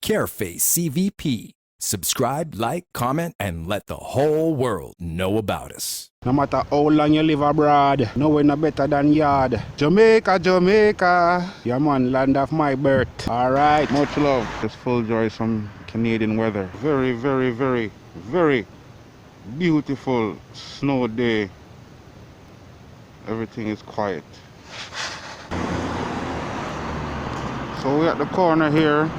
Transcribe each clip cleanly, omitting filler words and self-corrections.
Careface CVP. Subscribe, like, comment, and let the whole world know about us. No matter how long you live abroad, nowhere no better than yard. Jamaica, Jamaica, yeah man, land of my birth. Alright, much love. Just full joy some Canadian weather. Very, very, very, very beautiful snow day. Everything is quiet. So we're at the corner here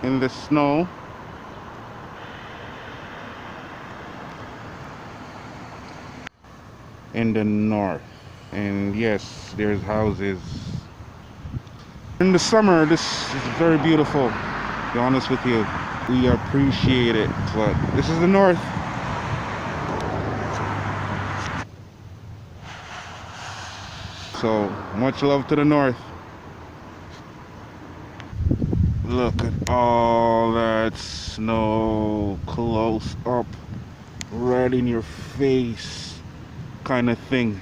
in the snow. In the north, and yes, there's houses. In the summer, this is very beautiful, to be honest with you. We appreciate it, but this is the north. So much love to the north. Look at all that snow close up, right in your face kind of thing.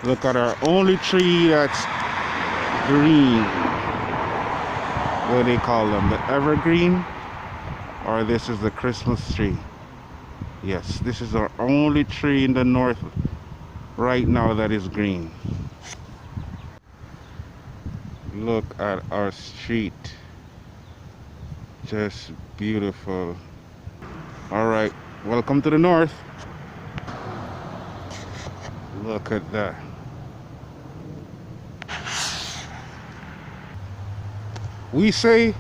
Look at our only tree that's green. What do they call them? The evergreen? Or this is the Christmas tree? Yes, this is our only tree in the north right now that is green. Look at our street. Just beautiful. Alright, welcome to the north. Look at that. We say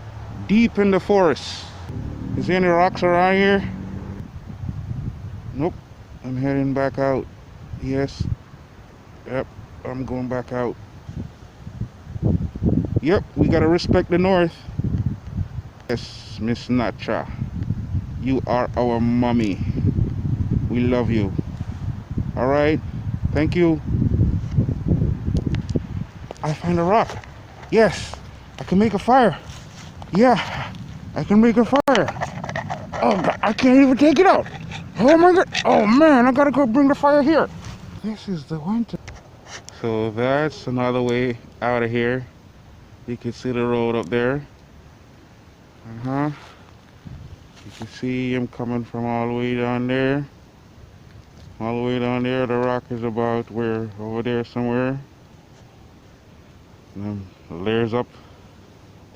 deep in the forest. Is there any rocks around here? Nope. I'm heading back out. Yes. Yep, I'm going back out. Yep, we gotta respect the north. Yes, Miss Nacha. You are our mommy. We love you. Alright? Thank you. I find a rock. Yes. I can make a fire. Yeah. I can make a fire. Oh, God, I can't even take it out. Oh my God. Oh man, I gotta go bring the fire here. This is the winter. So that's another way out of here. You can see the road up there. You can see him coming from all the way down there. All the way down there, the rock is about where, over there somewhere. And then layers up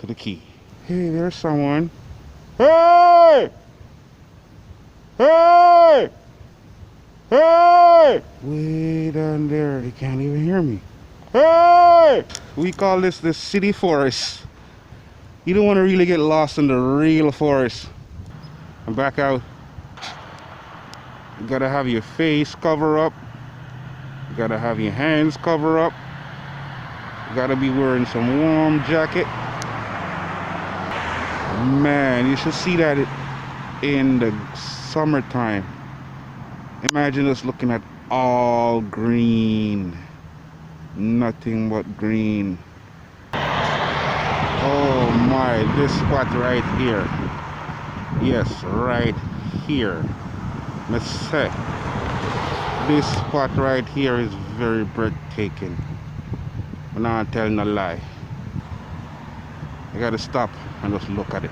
to the key. Hey, there's someone. Hey! Hey! Hey! Way down there, they can't even hear me. Hey! We call this the city forest. You don't want to really get lost in the real forest. And back out. You gotta have your face cover up. You gotta have your hands cover up. You gotta be wearing some warm jacket. Man, you should see that in the summertime. Imagine us looking at all green. Nothing but green. Oh my, this spot right here. Yes, right here. Let's say this spot right here is very breathtaking. I'm not telling a lie. You gotta stop and just look at it,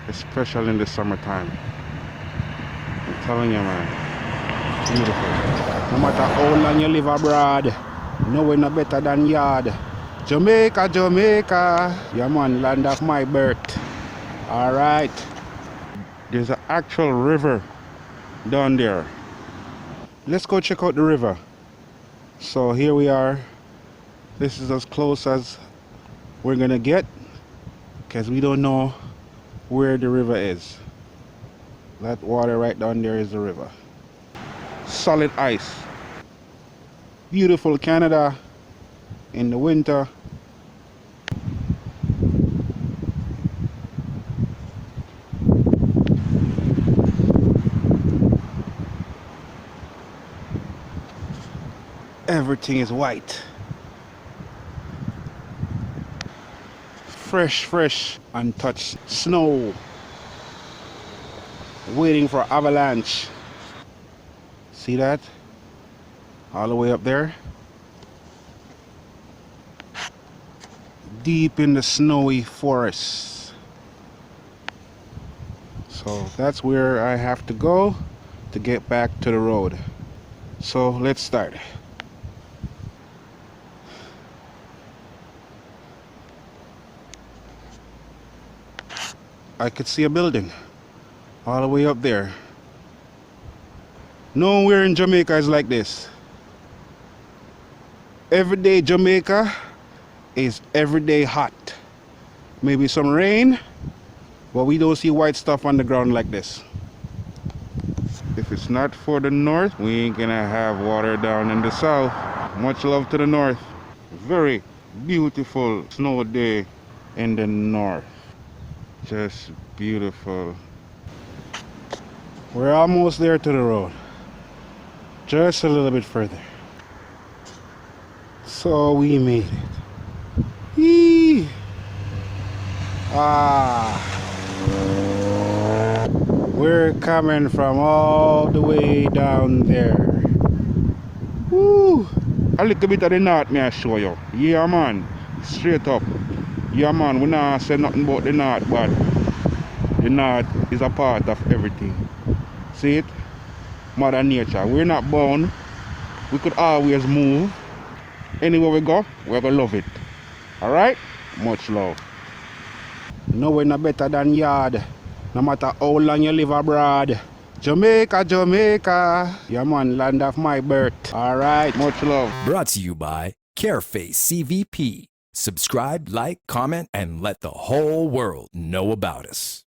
especially in the summertime. I'm telling you, man, it's beautiful. No matter how long you live abroad, nowhere no better than yard. Jamaica, Jamaica, yeah man, land of my birth. Alright. There's an actual river down there. Let's go check out the river. So here we are. This is as close as we're gonna get, because we don't know where the river is. That water right down there is the river. Solid ice. Beautiful Canada in the winter. Everything is white. Fresh, untouched snow. Waiting for avalanche. See that? All the way up there. deep in the snowy forest. So that's where I have to go to get back to the road. So let's start. I could see a building all the way up there. Nowhere in Jamaica is like this. Everyday Jamaica is everyday hot. Maybe some rain, but we don't see white stuff on the ground like this. If it's not for the north, we ain't gonna have water down in the south. Much love to the north. Very beautiful snow day in the north. Just beautiful. We're almost there to the road. Just a little bit further. So we made it. Yee! We're coming from all the way down there. Woo! A little bit of the north, may I show you. Yeah, man. Straight up. Yeah, man. We not say nothing about the north, but the north is a part of everything. See it? Mother Nature. We're not bound. We could always move. Anywhere we go, we're gonna love it. Alright? Much love. Nowhere no better than yard. No matter how long you live abroad. Jamaica, Jamaica. Yeah, man, land of my birth. Alright, much love. Brought to you by Careface CVP. Subscribe, like, comment, and let the whole world know about us.